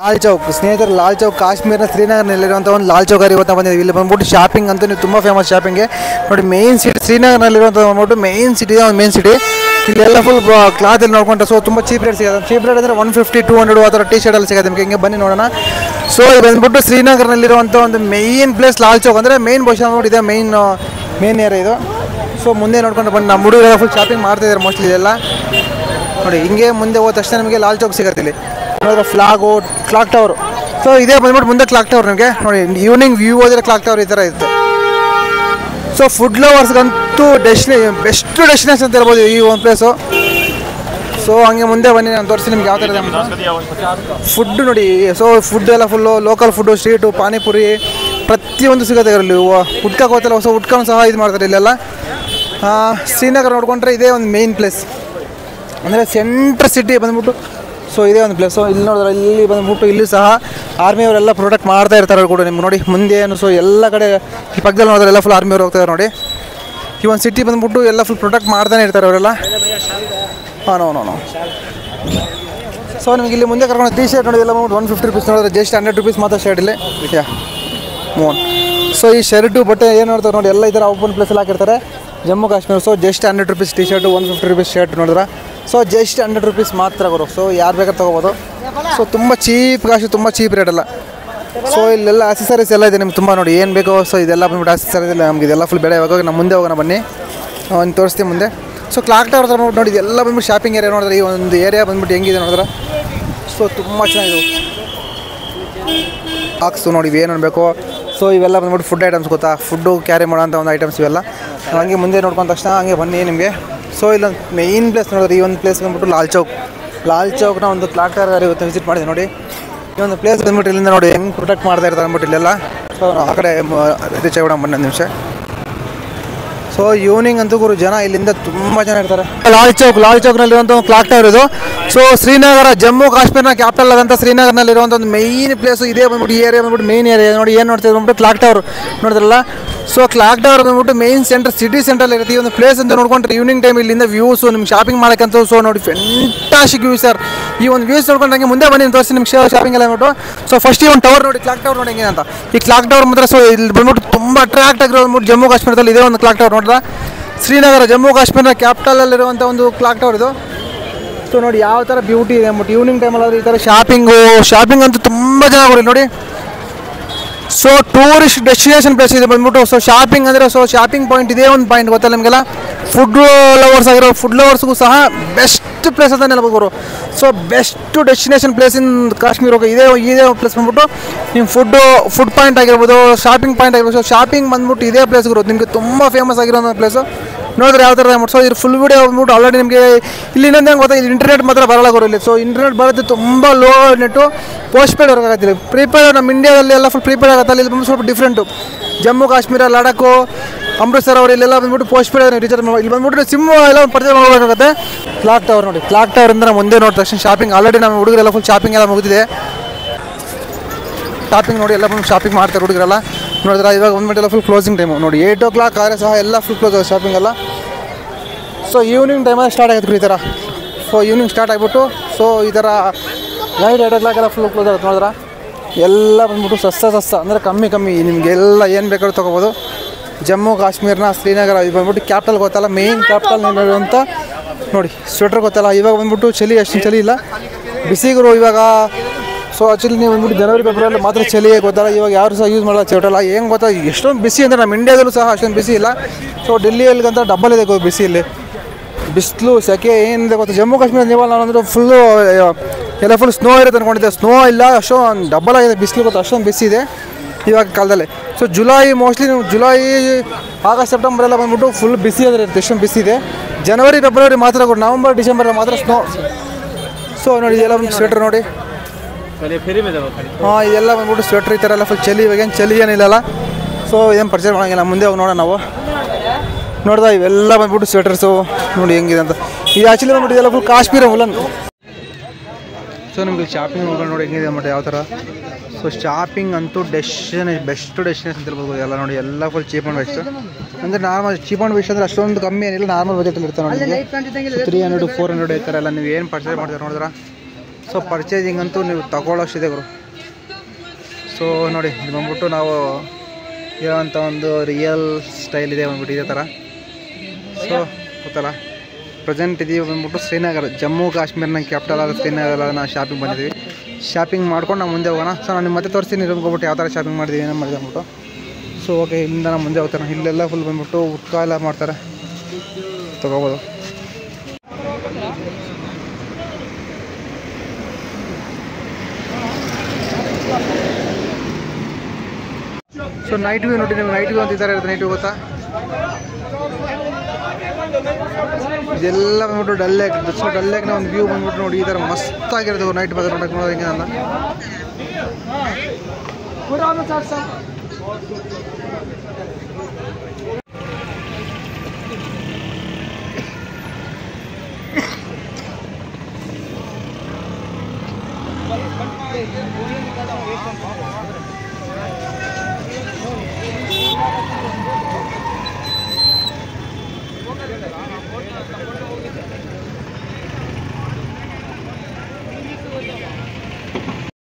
ಲಾಲ್ ಚೌಕ್ ಸ್ನೇಹಿತರೆ, ಲಾಲ್ ಚೌಕ್ ಕಾಶ್ಮೀರ ಶ್ರೀನಗರ್ನಲ್ಲಿರುವಂಥ ಒಂದು ಲಾಲ್ ಚೌಕ್ ಇವತ್ತು ಬಂದಿದ್ದೀವಿ. ಇಲ್ಲಿ ಬಂದ್ಬಿಟ್ಟು ಶಾಪಿಂಗ್ ಅಂತೂ ನೀವು ತುಂಬ ಫೇಮಸ್ ಶಾಪಿಂಗ್ಗೆ ನೋಡಿ. ಮೇನ್ ಸಿಟಿ ಶ್ರೀನಗರ್ನಲ್ಲಿರುವಂಥ ಬಂದ್ಬಿಟ್ಟು ಮೇನ್ ಸಿಟಿ ಸಿಟಿ ಇಲ್ಲೆಲ್ಲ ಫುಲ್ ಕ್ಲಾತಲ್ಲಿ ನೋಡ್ಕೊಂಡ್ರೆ ಸೊ ತುಂಬ ಚೀಪ್ ರೇಟ್ ಸಿಗುತ್ತೆ. ಚೀಪ್ ರೇಟ್ ಅಂದರೆ 150-200 ಆ ಥರ ಟಿ ಶರ್ಟಲ್ಲಿ ಸಿಗುತ್ತೆ ನಿಮಗೆ. ಹಿಂಗೆ ಬನ್ನಿ ನೋಡೋಣ. ಸೊ ಇದು ಬಂದ್ಬಿಟ್ಟು ಶ್ರೀನಗರ್ನಲ್ಲಿರುವಂಥ ಒಂದು ಮೇನ್ ಪ್ಲೇಸ್ ಲಾಲ್ ಚೌಕ್ ಅಂದರೆ ಮೇನ್ ಬಹುಶಃ ನೋಡಿ ಇದೆ ಮೇನ್ ಏರಿಯಾ ಇದು. ಸೊ ಮುಂದೆ ನೋಡ್ಕೊಂಡು ಬನ್ನಿ. ನಮ್ಮ ಹುಡುಗರೆಲ್ಲ ಫುಲ್ ಶಾಪಿಂಗ್ ಮಾಡ್ತಾಯಿದ್ದಾರೆ ಮೋಸ್ಟ್ಲಿ ಇದೆಲ್ಲ ನೋಡಿ. ಹಿಂಗೆ ಮುಂದೆ ಹೋದ ತಕ್ಷಣ ನಿಮಗೆ ಲಾಲ್ ಚೌಕ್ ಸಿಗುತ್ತೆ. ಇಲ್ಲಿ ನೋಡಿದ್ರೆ ಕ್ಲಾಕ್ ಟವರ್. ಸೊ ಇದೇ ಬಂದ್ಬಿಟ್ಟು ಮುಂದೆ ಕ್ಲಾಕ್ ಟವರ್ ನಿಮಗೆ ನೋಡಿ. ಈವ್ನಿಂಗ್ ವ್ಯೂ ಹೋದರೆ ಕ್ಲಾಕ್ ಟವರ್ ಈ ಥರ ಇರುತ್ತೆ. ಸೊ ಫುಡ್ ಲವರ್ಸ್ಗಂತೂ ಬೆಸ್ಟ್ ಡೆಸ್ಟಿನೇಷನ್ ಅಂತ ಹೇಳ್ಬೋದು ಈ ಒಂದು ಪ್ಲೇಸು. ಸೊ ಹಂಗೆ ಮುಂದೆ ಬನ್ನಿ, ನಾನು ತೋರಿಸಿ ನಿಮ್ಗೆ ಯಾವ ಥರ ಇದೆ ಫುಡ್ ನೋಡಿ. ಸೊ ಫುಡ್ ಎಲ್ಲ full local food, street, panipuri ಪ್ರತಿಯೊಂದು ಸಿಗುತ್ತೆ ಇದರಲ್ಲಿ. ಹುಡ್ಕಕ್ಕೆ ಹೋಗ್ತಲ್ಲ, ಹೊಸ ಹುಡ್ಕೊಂಡು ಸಹ ಇದು ಮಾಡ್ತಾರೆ ಇಲ್ಲೆಲ್ಲ. ಶ್ರೀನಗರ ನೋಡ್ಕೊಂಡ್ರೆ ಇದೇ ಒಂದು ಮೇನ್ ಪ್ಲೇಸ್ ಅಂದರೆ ಸೆಂಟ್ರ್ ಸಿಟಿ ಬಂದ್ಬಿಟ್ಟು. ಸೊ ಇದೇ ಒಂದು ಪ್ಲೇಸು. ಇಲ್ಲಿ ನೋಡಿದ್ರೆ ಇಲ್ಲಿ ಬಂದ್ಬಿಟ್ಟು ಇಲ್ಲಿ ಸಹ ಆರ್ಮಿಯವರೆಲ್ಲ ಪ್ರೊಟೆಕ್ಟ್ ಮಾಡ್ತಾ ಇರ್ತಾರೆ ಕೂಡ ನಿಮ್ಗೆ ನೋಡಿ ಮುಂದೆ ಏನು. ಸೊ ಎಲ್ಲ ಕಡೆ ಈ ಪಕ್ಕದಲ್ಲಿ ನೋಡಿದ್ರೆ ಎಲ್ಲ ಫುಲ್ ಆರ್ಮಿಯವ್ರು ಹೋಗ್ತಾರೆ ನೋಡಿ. ಈ ಒಂದು ಸಿಟಿ ಬಂದ್ಬಿಟ್ಟು ಎಲ್ಲ ಫುಲ್ ಪ್ರೊಟೆಕ್ಟ್ ಮಾಡ್ತಾನೆ ಇರ್ತಾರೆ ಅವರೆಲ್ಲ. ನೋ ಸೊ ನಿಮಗೆ ಇಲ್ಲಿ ಮುಂದೆ ಕರ್ಕೊಂಡು ಟಿ ಶರ್ಟ್ ನೋಡಿ ಎಲ್ಲ ಬಂದ್ಬಿಟ್ಟು 150 ರೂಪೀಸ್ ನೋಡಿದ್ರೆ ಜಸ್ಟ್ 100 ರೂಪೀಸ್ ಮಾತ್ರ ಶರ್ಟ್ ಇಲ್ಲಿ ಮೋನ್. ಸೊ ಈ ಶರ್ಟು ಬಟ್ಟೆ ಏನು ನೋಡ್ತಾರೆ ನೋಡಿ ಎಲ್ಲ ಈ ಥರ ಓಪನ್ ಪ್ಲೇಸಲ್ಲಿ ಹಾಕಿರ್ತಾರೆ Jammu Kashmir. So just 100 rupees T shirt, 150 rupees shirt ನೋಡಿದ್ರೆ ಸೊ ಜಸ್ಟ್ 100 ರೂಪೀಸ್ ಮಾತ್ರ ಬರೋ. ಸೊ ಯಾರು ಬೇಕಾದ್ರೆ ತೊಗೋಬೋದು. ಸೊ ತುಂಬ ಚೀಪ್ ಕಾಶು, ತುಂಬ ಚೀಪ್ ರೇಟ್ ಅಲ್ಲ. ಸೊ ಇಲ್ಲೆಲ್ಲ ಅಕ್ಸೆಸರೀಸ್ ಎಲ್ಲ ಇದೆ ನಿಮ್ಗೆ ತುಂಬ ನೋಡಿ ಏನು ಬೇಕೋ. ಸೊ ಇದೆಲ್ಲ ಬಂದ್ಬಿಟ್ಟು ಅಕ್ಸೆಸರೀಸ್ ಇಲ್ಲ ನಮ್ಗೆ, ಇದೆಲ್ಲ ಫುಲ್ ಬೇಡ. ಇವಾಗ ನಮ್ಮ ಮುಂದೆ ಹೋಗೋಣ ಬನ್ನಿ, ಒಂದು ತೋರಿಸ್ತೀವಿ ಮುಂದೆ. ಸೊ ಕ್ಲಾಕ್ ಟವರ್ ಹತ್ರ ನೋಡಿ ಇದೆಲ್ಲ ಬಂದ್ಬಿಟ್ಟು ಶಾಪಿಂಗ್ ಏರಿಯಾ ನೋಡಿದ್ರೆ ಈ ಒಂದು ಏರಿಯಾ ಬಂದ್ಬಿಟ್ಟು ಹೆಂಗಿದೆ ನೋಡಿದ್ರೆ. ಸೊ ತುಂಬ ಚೆನ್ನಾಗಿದೆ ಬಾಕ್ಸು ನೋಡಿ ಏನು ಅನ್ಬೇಕು. ಸೊ ಇವೆಲ್ಲ ಬಂದ್ಬಿಟ್ಟು ಫುಡ್ ಐಟಮ್ಸ್ ಗೊತ್ತಾ, ಫುಡ್ಡು ಕ್ಯಾರಿ ಮಾಡೋಂಥ ಒಂದು ಐಟಮ್ಸ್ ಇವೆಲ್ಲ. ಹಂಗೆ ಮುಂದೆ ನೋಡ್ಕೊಂಡ ತಕ್ಷಣ ಹಂಗೆ ಬನ್ನಿ ನಿಮಗೆ. ಸೊ ಇಲ್ಲೊಂದು ಮೇಯ್ನ್ ಪ್ಲೇಸ್ ನೋಡಿದ್ರೆ ಈ ಒಂದು ಪ್ಲೇಸ್ ಬಂದ್ಬಿಟ್ಟು ಲಾಲ್ ಚೌಕ್ನ ಒಂದು ಕ್ಲಾಕ್ ಟವರ್ ಇವತ್ತು ವಿಸಿಟ್ ಮಾಡಿದೆ ನೋಡಿ. ಈ ಒಂದು ಪ್ಲೇಸ್ ಬಂದ್ಬಿಟ್ಟು ಇಲ್ಲಿಂದ ನೋಡಿ ಹೆಂಗೆ ಪ್ರೊಟೆಕ್ಟ್ ಮಾಡ್ತಾ ಇರ್ತಾರೆ ಅಂದ್ಬಿಟ್ಟು ಇಲ್ಲೆಲ್ಲ. ಸೊ ಆ ಕಡೆ ರೀಚ್ ಆಗೋಣ ಬನ್ನಿ ನಿಮಿಷ. ಸೊ ಈವ್ನಿಂಗ್ ಅಂತೂ ಗುರು ಜನ ಇಲ್ಲಿಂದ ತುಂಬ ಜನ ಇರ್ತಾರೆ. ಲಾಲ್ ಚೌಕ್ನಲ್ಲಿರುವಂಥ ಒಂದು ಕ್ಲಾಕ್ ಟವರ್ ಇದು. ಸೊ ಶ್ರೀನಗರ ಜಮ್ಮು ಕಾಶ್ಮೀರ್ನ ಕ್ಯಾಪಿಟಲ್ ಆದಂಥ ಶ್ರೀನಗರ್ನಲ್ಲಿರುವಂಥ ಒಂದು ಮೇಯ್ನ್ ಪ್ಲೇಸು ಇದೇ ಬಂದ್ಬಿಟ್ಟು ಈ ಏರಿಯಾ ಬಂದ್ಬಿಟ್ಟು ಮೇನ್ ಏರಿಯಾ ನೋಡಿ. ಏನು ನೋಡ್ತೀವಿ ಬಂದ್ಬಿಟ್ಟು ಕ್ಲಾಕ್ ಟವರ್ ನೋಡಿದ್ರಲ್ಲ. ಸೊ ಕ್ಲಾಕ್ ಟವರ್ ಬಂದ್ಬಿಟ್ಟು ಮೇನ್ ಸಿಟಿ ಸೆಂಟ್ರಲ್ಲಿ ಇರುತ್ತೆ ಈ ಒಂದು ಪ್ಲೇಸ್ ಅಂತ ನೋಡ್ಕೊಂಡ್ರೆ. ಈವ್ನಿಂಗ್ ಟೈಮ್ ಇಲ್ಲಿಂದ ವ್ಯೂಸು ನಿಮ್ಗೆ ಶಾಪಿಂಗ್ ಮಾಡೋಕ್ಕಂತೂ ಸೊ ನೋಡಿ ಫೆಂಟಾಸ್ಟಿಕ್ ವ್ಯೂಸ್ ಸರ್. ಈ ಒಂದು ವ್ಯೂಸ್ ನೋಡ್ಕೊಂಡಂಗೆ ಮುಂದೆ ಬನ್ನಿ ತೋರಿಸಿ ನಿಮ್ಗೆ ಶಾಪಿಂಗ್ ಎಲ್ಲ ನೋಡು. ಸೊ ಫಸ್ಟ್ ಈ ಒಂದು ಟವರ್ ನೋಡಿ, ಕ್ಲಾಕ್ ಟವರ್ ನೋಡಿ ಹೆಂಗೆ ಅಂತ. ಈ ಕ್ಲಾಕ್ ಟವರ್ ಮಾತ್ರ ಸೊ ಇಲ್ಲಿ ಬಂದ್ಬಿಟ್ಟು ತುಂಬ ಅಟ್ರಾಕ್ಟ್ ಆಗಿರೋ ಬಂದ್ಬಿಟ್ಟು ಜಮ್ಮು ಕಾಶ್ಮೀರದಲ್ಲಿ ಇದೇ ಒಂದು ಕ್ಲಾಕ್ ಟವರ್ ನೋಡಿದ್ರೆ. ಶ್ರೀನಗರ ಜಮ್ಮು ಕಾಶ್ಮೀರ್ನ ಕ್ಯಾಪಿಟಲಲ್ಲಿರುವಂಥ ಒಂದು ಕ್ಲಾಕ್ ಟವರ್ ಇದು. ಸೊ ನೋಡಿ ಯಾವ ಥರ ಬ್ಯೂಟಿ ಇದೆ ಅಂದ್ಬಿಟ್ಟು. ಈವ್ನಿಂಗ್ ಟೈಮಲ್ಲಿ ಈ ಥರ ಶಾಪಿಂಗ್ ಅಂತೂ ತುಂಬ ಜನ ಬರೋದು ನೋಡಿ. ಸೊ ಟೂರಿಸ್ಟ್ ಡೆಸ್ಟಿನೇಷನ್ ಪ್ಲೇಸ್ ಇದೆ ಬಂದ್ಬಿಟ್ಟು. ಸೊ ಶಾಪಿಂಗ್ ಅಂದರೆ ಸೊ ಶಾಪಿಂಗ್ ಪಾಯಿಂಟ್ ಇದೇ ಒಂದು ಪಾಯಿಂಟ್ ಗೊತ್ತಲ್ಲ ನಿಮಗೆಲ್ಲ. ಫುಡ್ ಲವರ್ಸ್ಗೂ ಸಹ ಬೆಸ್ಟ್ ಪ್ಲೇಸ್ ಅಂತ ನೆನಪು. So best destination place in Kashmir ಇದೇ ಪ್ಲೇಸ್ ಬಂದ್ಬಿಟ್ಟು ನಿಮ್ಮ ಫುಡ್ ಪಾಯಿಂಟ್ ಆಗಿರ್ಬೋದು, ಶಾಪಿಂಗ್ ಪಾಯಿಂಟ್ ಆಗಿರ್ಬೋದು. ಸೊ ಶಾಪಿಂಗ್ ಬಂದ್ಬಿಟ್ಟು ಇದೇ ಪ್ಲೇಸ್ ಇರೋದು ನಿಮಗೆ ತುಂಬ ಫೇಮಸ್ ಆಗಿರೋ ಪ್ಲೇಸು ನೋಡಿದ್ರೆ ಯಾವ ಥರ. ಸೊ ಇದು ಫುಲ್ ವೀಡಿಯೋ ಬಂದ್ಬಿಟ್ಟು ಆಲ್ರೆಡಿ ನಿಮಗೆ ಇಲ್ಲಿ ಇನ್ನೊಂದು ಹೆಂಗೆ ಗೊತ್ತಾ, ಇಲ್ಲಿ ಇಂಟರ್ನೆಟ್ ಮಾತ್ರ ಬರಲ್ಲ ಇಲ್ಲಿ. ಸೊ ಇಂಟರ್ನೆಟ್ ಬರೋದು ತುಂಬ ಲೋ ನೆಟ್ಟು ಪೋಸ್ಟ್ ಪೇಡ್ ವರ್ಕ್ ಆಗತ್ತಿಲ್ಲ. ಪ್ರೀಪೇಡ್ ನಮ್ಮ ಇಂಡಿಯಾದಲ್ಲಿ ಎಲ್ಲ ಫುಲ್ ಪ್ರೀಪೇಡ್ ಆಗುತ್ತೆ. ಇಲ್ಲಿ ಬಂದು ಸ್ವಲ್ಪ ಡಿಫ್ರೆಂಟು. ಜಮ್ಮು ಕಾಶ್ಮೀರ, ಲಡಾಖು, ಅಮೃತ್ಸರ್ ಅವರು ಇಲ್ಲೆಲ್ಲ ಬಂದ್ಬಿಟ್ಟು ಪೋಸ್ಟ್ ಪೇಡ್ ರೀಚಾರ್ಜ್ ಮಾಡಿ. ಇಲ್ಲಿ ಬಂದ್ಬಿಟ್ಟು ಸಿಮ್ ಎಲ್ಲ ಪರ್ಚೇಸ್ ಮಾಡಬೇಕಾಗುತ್ತೆ. ಕ್ಲಾಕ್ ಟವರ್ ನೋಡಿ, ಕ್ಲಾಕ್ ಟವರಿಂದ ಮುಂದೆ ನೋಡಿದ ತಕ್ಷಣ ಶಾಪಿಂಗ್ ಆಲ್ರೆಡಿ ನಮ್ಮ ಹುಡುಗರೆಲ್ಲ ಫುಲ್ ಶಾಪಿಂಗ್ ಎಲ್ಲ ಮುಗಿದಿದೆ. ಶಾಪಿಂಗ್ ನೋಡಿ ಎಲ್ಲ ಬಂದು ಶಾಪಿಂಗ್ ಮಾಡ್ತಾರೆ ಹುಡುಗರೆಲ್ಲ ನೋಡಿದ್ರೆ. ಇವಾಗ ಬಂದ್ಬಿಟ್ಟೆಲ್ಲ ಫುಲ್ ಕ್ಲೋಸಿಂಗ್ ಟೈಮು ನೋಡಿ. 8 o'clock ಆದರೆ ಸಹ ಎಲ್ಲ ಫುಲ್ ಕ್ಲೋಸ್ ಆಗುತ್ತೆ ಶಾಪಿಂಗ್ ಎಲ್ಲ. ಸೊ ಈವ್ನಿಂಗ್ ಟೈಮಲ್ಲಿ ಸ್ಟಾರ್ಟ್ ಆಗುತ್ತೆ ಈ ಥರ. ಸೊ ಈವ್ನಿಂಗ್ ಸ್ಟಾರ್ಟ್ ಆಗಿಬಿಟ್ಟು ಸೊ ಈ ಥರ ನೈಟ್ 8 o'clock ಎಲ್ಲ ಫುಲ್ ಕ್ಲೋಸ್ ಆಗುತ್ತೆ ನೋಡಿದ್ರೆ. ಎಲ್ಲ ಬಂದ್ಬಿಟ್ಟು ಸಸ್ತ ಅಂದರೆ ಕಮ್ಮಿ ನಿಮಗೆಲ್ಲ ಏನು ಬೇಕಾದ್ರೂ ತೊಗೋಬೋದು. ಜಮ್ಮು ಕಾಶ್ಮೀರ್ನ ಶ್ರೀನಗರ ಇದು ಬಂದ್ಬಿಟ್ಟು ಕ್ಯಾಪಿಟಲ್ ಗೊತ್ತಲ್ಲ, ಮೇನ್ ಕ್ಯಾಪಿಟಲ್ನಲ್ಲಿರುವಂಥ ನೋಡಿ. ಸ್ವೆಟ್ರ್ ಗೊತ್ತಲ್ಲ, ಇವಾಗ ಬಂದ್ಬಿಟ್ಟು ಚಳಿ ಅಷ್ಟು ಚಳಿ ಇಲ್ಲ, ಬಿಸಿಗರು ಇವಾಗ. ಸೊ ಆ್ಯಕ್ಚುಲಿ ನೀವು ಬಂದ್ಬಿಟ್ಟು ಜನವರಿ ಫೆಬ್ರವರಿಯಲ್ಲಿ ಮಾತ್ರ ಚಳಿ ಗೊತ್ತಲ್ಲ. ಇವಾಗ ಯಾರು ಸಹ ಯೂಸ್ ಮಾಡಲ್ಲ ಸ್ವೆಟಲ್ಲ. ಏನು ಗೊತ್ತಾ, ಎಷ್ಟೊಂದು ಬಿಸಿ ಅಂದರೆ ನಮ್ಮ ಇಂಡಿಯಾದಲ್ಲೂ ಸಹ ಅಷ್ಟೊಂದು ಬಿಸಿ ಇಲ್ಲ. ಸೊ ಡೆಲ್ಲಿಯಲ್ಲಿಗಂತ ಡಬ್ಬಲ್ ಇದೆ ಬಿಸಿಯಲ್ಲಿ, ಬಿಸಿಲು ಸೆಕೆ ಏನಿದೆ ಗೊತ್ತಾ. ಜಮ್ಮು ಕಾಶ್ಮೀರ ನೀವಲ್ಲ ಅಂದರೆ ಫುಲ್ಲು ಎಲ್ಲ ಫುಲ್ ಸ್ನೋ ಇರುತ್ತೆ ಅಂದ್ಕೊಂಡಿದ್ದೆ. ಸ್ನೋ ಇಲ್ಲ, ಅಷ್ಟೊಂದು ಡಬ್ಬಲ್ ಆಗಿದೆ ಬಿಸಿಲು ಗೊತ್ತಾ, ಅಷ್ಟೊಂದು ಬಿಸಿ ಇದೆ ಇವಾಗ ಕಾಲದಲ್ಲಿ. ಸೊ ಮೋಸ್ಟ್ಲಿ ನೀವು ಆಗಸ್ಟ್ ಸೆಪ್ಟೆಂಬರ್ ಎಲ್ಲ ಬಂದ್ಬಿಟ್ಟು ಫುಲ್ ಬಿಸಿ ಆದರೆ ಇರುತ್ತೆ, ಎಷ್ಟೊಂದು ಬಿಸಿ ಇದೆ. ಜನವರಿ ಫೆಬ್ರವರಿ ಮಾತ್ರ ನವಂಬರ್ ಡಿಸೆಂಬರ್ ಮಾತ್ರ ಸ್ನೋ. ಸೊ ನೋಡಿ ಇದೆಲ್ಲ ಒಂದು ಸ್ವೆಟ್ರ್ ನೋಡಿ. ಇದೆಲ್ಲ ಬಂದ್ಬಿಟ್ಟು ಸ್ವೆಟ್ರ್ ಈ ಥರ ಎಲ್ಲ ಫುಲ್ ಚಳಿ. ಇವಾಗ ಏನು ಚಳಿ ಏನಿಲ್ಲ. ಸೊ ಏನು ಪರ್ಚೇಸ್ ಮಾಡೋಂಗಿಲ್ಲ, ಮುಂದೆ ಹೋಗಿ ನೋಡೋಣ ನಾವು. ನೋಡ್ದೆ ಇವೆಲ್ಲ ಬಂದ್ಬಿಟ್ಟು ಸ್ವೆಟರ್ಸು ನೋಡಿ ಹೆಂಗಿದೆ ಅಂತ. ಇದು ಆ್ಯಕ್ಚುಲಿ ಬಂದ್ಬಿಟ್ಟು ಇದೆಲ್ಲ ಫುಲ್ ಕಾಶ್ಮೀರ ಉಲನ್. ಸೊ ನಿಮಗೆ ಶಾಪಿಂಗ್ ಹೋಗೋಣ ನೋಡಿ ಹೆಂಗಿದೆ ಅಂದ್ಬಿಟ್ಟು ಯಾವ ಥರ. ಸೊ ಶಾಪಿಂಗ್ ಅಂತೂ ಬೆಸ್ಟ್ ಡೆಸ್ಟಿನೇಷನ್ ಅಂತ ಹೇಳ್ಬೋದು ಎಲ್ಲ ನೋಡಿ. ಎಲ್ಲ ಫುಲ್ ಚೀಪ್ ಆ್ಯಂಡ್ ಬೆಸ್ಟ್ ಅಂದರೆ ನಾರ್ಮಲ್ ಚೀಪ್ ಆ್ಯಂಡ್ ಬೆಸ್ಟ್ ಅಂದರೆ ಅಷ್ಟೊಂದು ಕಮ್ಮಿ ಏನಿಲ್ಲ, ನಾರ್ಮಲ್ ಬಜೆಟಲ್ಲಿ ಇರ್ತಾರೆ ನೋಡಿ. 300-400 ಈ ಥರ ಎಲ್ಲ ನೀವು ಏನು ಪರ್ಚೇಸ್ ಮಾಡ್ತೀರಾ ನೋಡಿದ್ರೆ. ಸೊ ಪರ್ಚೇಸಿಂಗ್ ಅಂತೂ ನೀವು ತಗೊಳ್ಳೋಷ್ಟಿದೆ ಗುರು. ಸೊ ನೋಡಿ ಇದು ಬಂದ್ಬಿಟ್ಟು ನಾವು ಇರೋವಂಥ ಒಂದು ರಿಯಲ್ ಸ್ಟೈಲ್ ಇದೆ ಬಂದ್ಬಿಟ್ಟು ಇದೇ ಥರ. ಸೊ ಗೊತ್ತಲ್ಲ, ಪ್ರೆಸೆಂಟ್ ಇದೀವಿ ಬಂದ್ಬಿಟ್ಟು ಶ್ರೀನಗರ, ಜಮ್ಮು ಕಾಶ್ಮೀರ್ನ ಕ್ಯಾಪಿಟಲ್ ಆದ ಶ್ರೀನಗರ. ನಾವು ಶಾಪಿಂಗ್ ಬಂದಿದ್ದೀವಿ. ಶಾಪಿಂಗ್ ಮಾಡ್ಕೊಂಡು ನಾವು ಮುಂದೆ ಹೋಗೋಣ. ಸೊ ನಾನು ಮತ್ತೆ ತೋರಿಸ್ತೀನಿ ಹೋಗ್ಬಿಟ್ಟು ಯಾವ ಥರ ಶಾಪಿಂಗ್ ಮಾಡಿದ್ದೀವಿ ಏನೋ ಮಾಡಿದೆ ಅಂದ್ಬಿಟ್ಟು. ಸೊ ಓಕೆ, ಇಲ್ಲಿಂದ ನಾನು ಮುಂದೆ ಹೋಗ್ತಾನೆ. ಇಲ್ಲೆಲ್ಲ ಫುಲ್ ಬಂದ್ಬಿಟ್ಟು ಉಟ್ಕ ಎಲ್ಲ ಮಾಡ್ತಾರೆ, ತೊಗೋಬೋದು. ಸೊ ನೈಟ್ ವ್ಯೂ ನೋಡಿ, ನಿಮ್ಗೆ ನೈಟ್ ವ್ಯೂ ಅಂತ ಇದ್ದಾರೆ. ನೈಟ್ ವ್ಯೂ ಗೊತ್ತಾ, ಇದೆಲ್ಲ ಬಂದ್ಬಿಟ್ಟು ಡಲ್ ಲೇಕ್. ಸೊ ಡಲ್ ಲೇಕ್ನ ಒಂದು ವ್ಯೂ ಬಂದ್ಬಿಟ್ಟು ನೋಡಿ, ಈ ಥರ ಮಸ್ತಾಗಿರೋದು ನೈಟ್ ಬಗ್ಗೆ ನೋಡೋಕೆ ನನ್ನ.